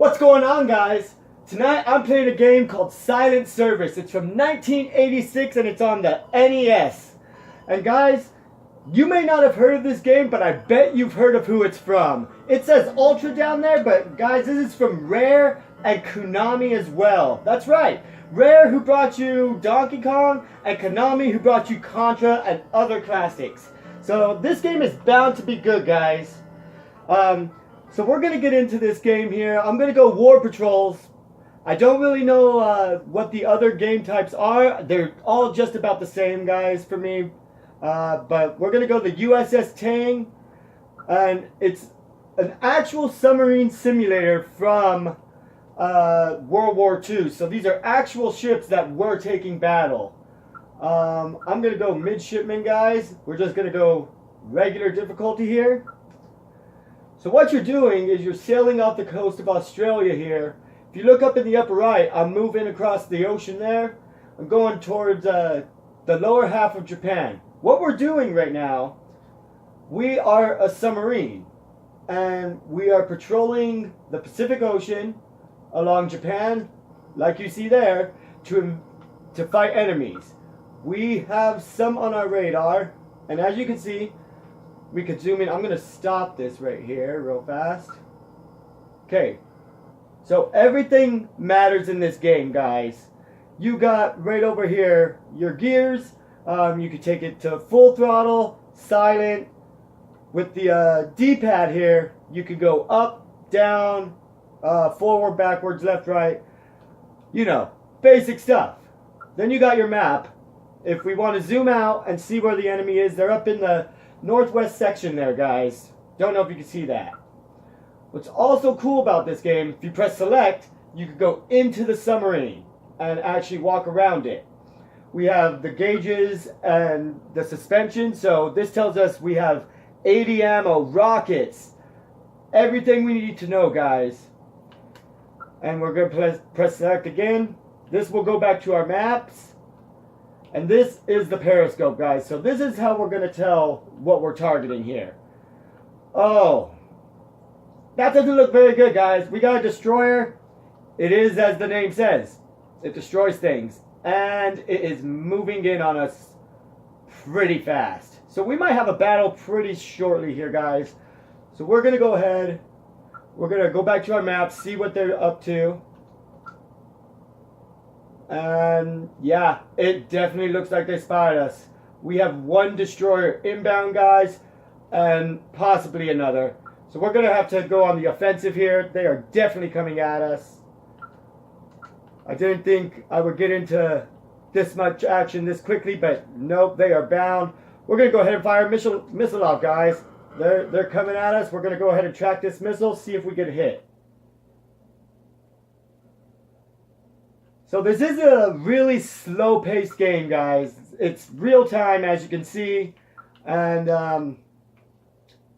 What's going on, guys? Tonight I'm playing a game called Silent Service. It's from 1986 and it's on the NES. And guys, you may not have heard of this game, but I bet you've heard of who it's from. It says Ultra down there, but guys, this is from Rare and Konami as well. That's right. Rare, who brought you Donkey Kong, and Konami, who brought you Contra and other classics. So this game is bound to be good, guys. So we're going to get into this game here. I'm going to go War Patrols. I don't really know what the other game types are. They're all just about the same, guys, for me. But we're going to go the USS Tang. And it's an actual submarine simulator from World War II. So these are actual ships that were taking battle. I'm going to go midshipman, guys. We're just going to go regular difficulty here. So what you're doing is you're sailing off the coast of Australia here. If you look up in the upper right, I'm moving across the ocean there. I'm going towards the lower half of Japan. What we're doing right now, we are a submarine. And we are patrolling the Pacific Ocean along Japan, like you see there, to fight enemies. We have some on our radar, and as you can see, we could zoom in. I'm going to stop this right here real fast. Okay. So everything matters in this game, guys. You got right over here your gears. You could take it to full throttle, silent. With the D-pad here, you could go up, down, forward, backwards, left, right. You know, basic stuff. Then you got your map. If we want to zoom out and see where the enemy is, they're up in the northwest section there, guys. Don't know if you can see that. What's also cool about this game, if you press select, you could go into the submarine and actually walk around it. We have the gauges and the suspension, so this tells us we have 80 ammo, rockets, everything we need to know, guys. And we're going to press select again. This will go back to our maps. And this is the periscope, guys. So this is how we're going to tell what we're targeting here. Oh, that doesn't look very good, guys. We got a destroyer. It is as the name says. It destroys things. And it is moving in on us pretty fast. So we might have a battle pretty shortly here, guys. So we're going to go ahead. We're going to go back to our map, see what they're up to. And yeah, it definitely looks like they spotted us. We have one destroyer inbound, guys, and possibly another. So we're going to have to go on the offensive here. They are definitely coming at us. I didn't think I would get into this much action this quickly, but nope, they are bound. We're going to go ahead and fire missile off, guys. They're coming at us. We're going to go ahead and track this missile, see if we get a hit. So this is a really slow-paced game, guys. It's real time, as you can see. And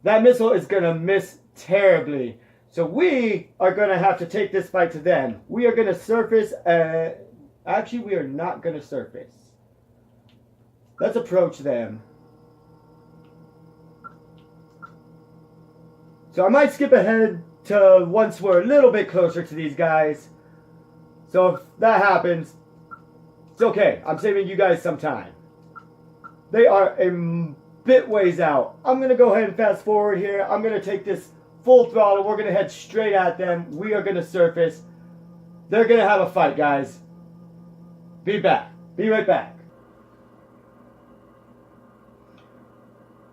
that missile is going to miss terribly. So we are going to have to take this fight to them. We are going to surface. Actually, we are not going to surface. Let's approach them. So I might skip ahead to once we're a little bit closer to these guys. So if that happens, it's okay. I'm saving you guys some time. They are a bit ways out. I'm going to go ahead and fast forward here. I'm going to take this full throttle. We're going to head straight at them. We are going to surface. They're going to have a fight, guys. Be back. Be right back.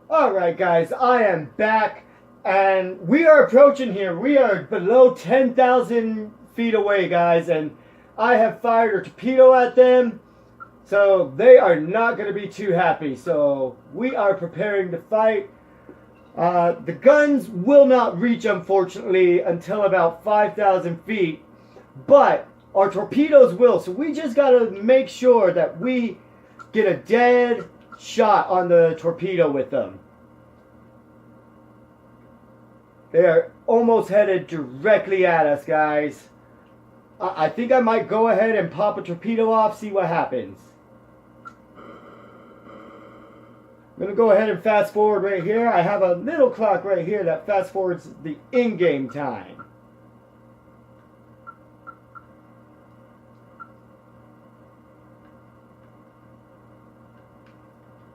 Alright, guys. I am back. And we are approaching here. We are below 10,000 feet away, guys. And I have fired a torpedo at them, so they are not going to be too happy. So we are preparing to fight. The guns will not reach, unfortunately, until about 5,000 feet, but our torpedoes will. So we just got to make sure that we get a dead shot on the torpedo with them. They are almost headed directly at us, guys. I think I might go ahead and pop a torpedo off, see what happens. I'm going to go ahead and fast forward right here. I have a little clock right here that fast forwards the in-game time.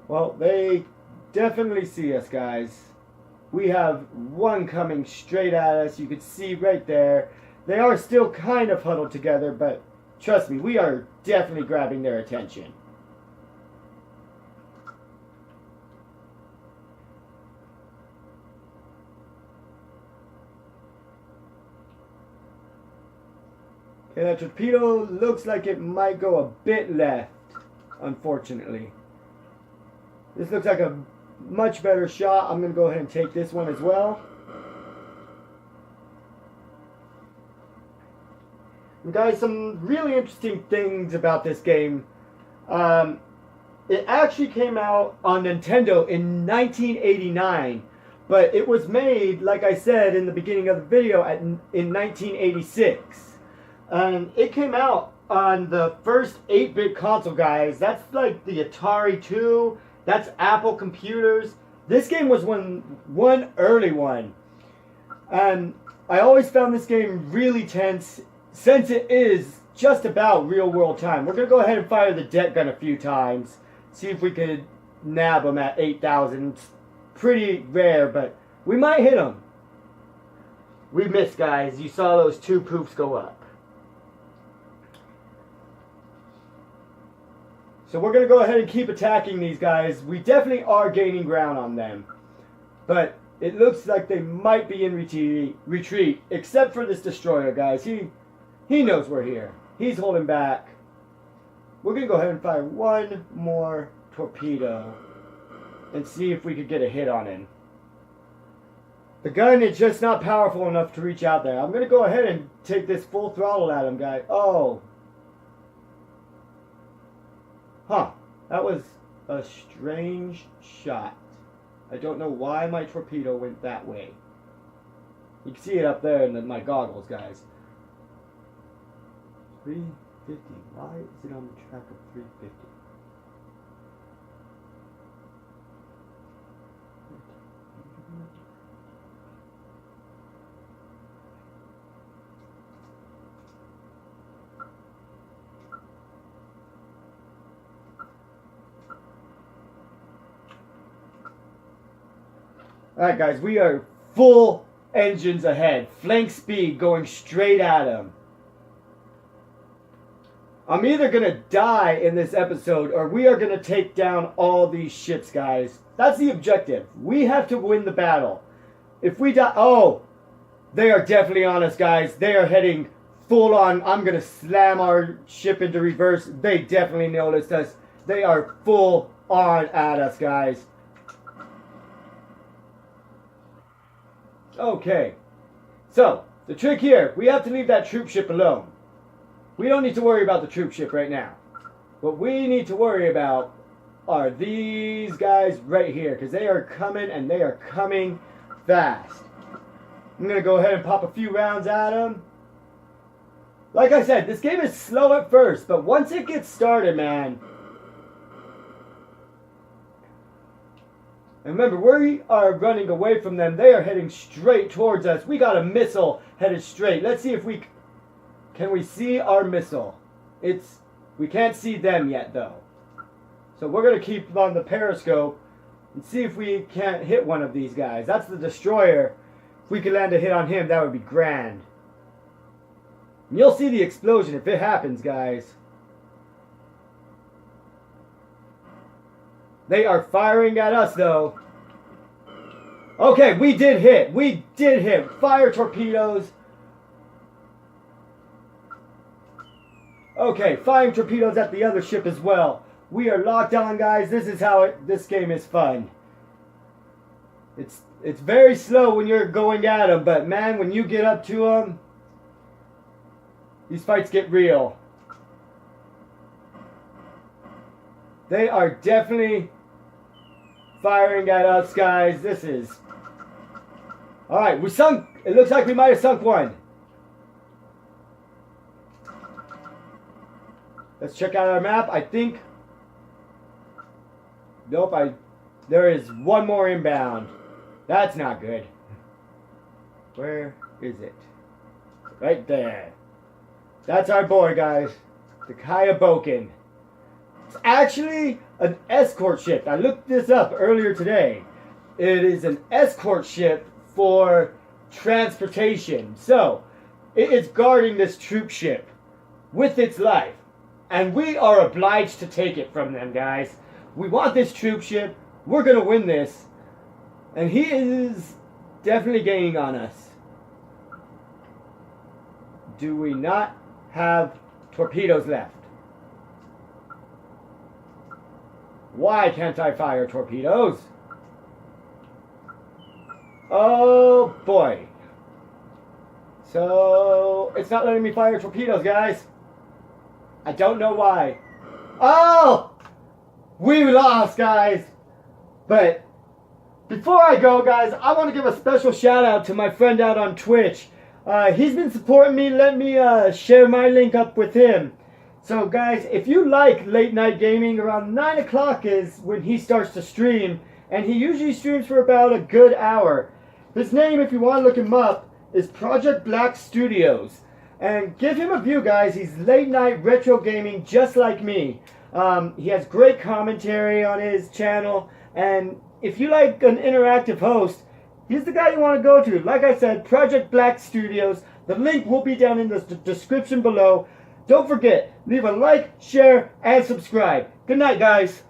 Well, they definitely see us, guys. We have one coming straight at us. You can see right there. They are still kind of huddled together, but trust me, we are definitely grabbing their attention. Okay, that torpedo looks like it might go a bit left, unfortunately. This looks like a much better shot. I'm going to go ahead and take this one as well. And guys, some really interesting things about this game. It actually came out on Nintendo in 1989, but it was made, like I said in the beginning of the video, in 1986. And it came out on the first 8-bit console, guys. That's like the Atari 2. That's Apple computers. This game was one early one. And I always found this game really tense since it is just about real world time. We're going to go ahead and fire the deck gun a few times. See if we could nab them at 8,000. It's pretty rare, but we might hit them. We missed, guys. You saw those 2 poofs go up. So we're going to go ahead and keep attacking these guys. We definitely are gaining ground on them. But it looks like they might be in retreat. Except for this destroyer, guys. He knows we're here. He's holding back. We're going to go ahead and fire one more torpedo. And see if we could get a hit on him. The gun is just not powerful enough to reach out there. I'm going to go ahead and take this full throttle at him, guys. Oh. Huh, that was a strange shot. I don't know why my torpedo went that way. You can see it up there in my goggles, guys. 350. Why is it on the track of 350? Alright guys, we are full engines ahead. Flank speed going straight at him. I'm either going to die in this episode or we are going to take down all these ships, guys. That's the objective. We have to win the battle. If we die... Oh! They are definitely on us, guys. They are heading full on. I'm going to slam our ship into reverse. They definitely noticed us. They are full on at us, guys. Okay, so the trick here, we have to leave that troop ship alone. We don't need to worry about the troop ship right now. What we need to worry about are these guys right here, because they are coming and they are coming fast. I'm going to go ahead and pop a few rounds at them. Like I said, this game is slow at first, but once it gets started, man. And remember, we are running away from them. They are heading straight towards us. We got a missile headed straight. Let's see if can we see our missile. We can't see them yet, though. So we're going to keep on the periscope and see if we can't hit one of these guys. That's the destroyer. If we could land a hit on him, that would be grand. And you'll see the explosion if it happens, guys. They are firing at us, though. Okay, we did hit. We did hit. Fire torpedoes. Okay, firing torpedoes at the other ship as well. We are locked on, guys. This is how this game is fun. It's very slow when you're going at them, but man, when you get up to them, these fights get real. They are definitely firing at us, guys. This is... Alright, we sunk... It looks like we might have sunk one. Let's check out our map. I think... Nope, there is one more inbound. That's not good. Where is it? Right there. That's our boy, guys. The Kayaboken. It's actually an escort ship. I looked this up earlier today. It is an escort ship for transportation. So, it is guarding this troop ship with its life. And we are obliged to take it from them, guys. We want this troop ship. We're going to win this. And he is definitely gaining on us. Do we not have torpedoes left? Why can't I fire torpedoes? Oh boy. So, it's not letting me fire torpedoes, guys. I don't know why. Oh! We lost, guys. But before I go, guys, I want to give a special shout out to my friend out on Twitch. He's been supporting me. Let me share my link up with him. So, guys, if you like late night gaming, around 9 o'clock is when he starts to stream. And he usually streams for about a good hour. His name, if you want to look him up, is Project Black Studios. And give him a view, guys. He's late night retro gaming just like me. He has great commentary on his channel. And if you like an interactive host, he's the guy you want to go to. Like I said, Project Black Studios. The link will be down in the description below. Don't forget, leave a like, share, and subscribe. Good night, guys.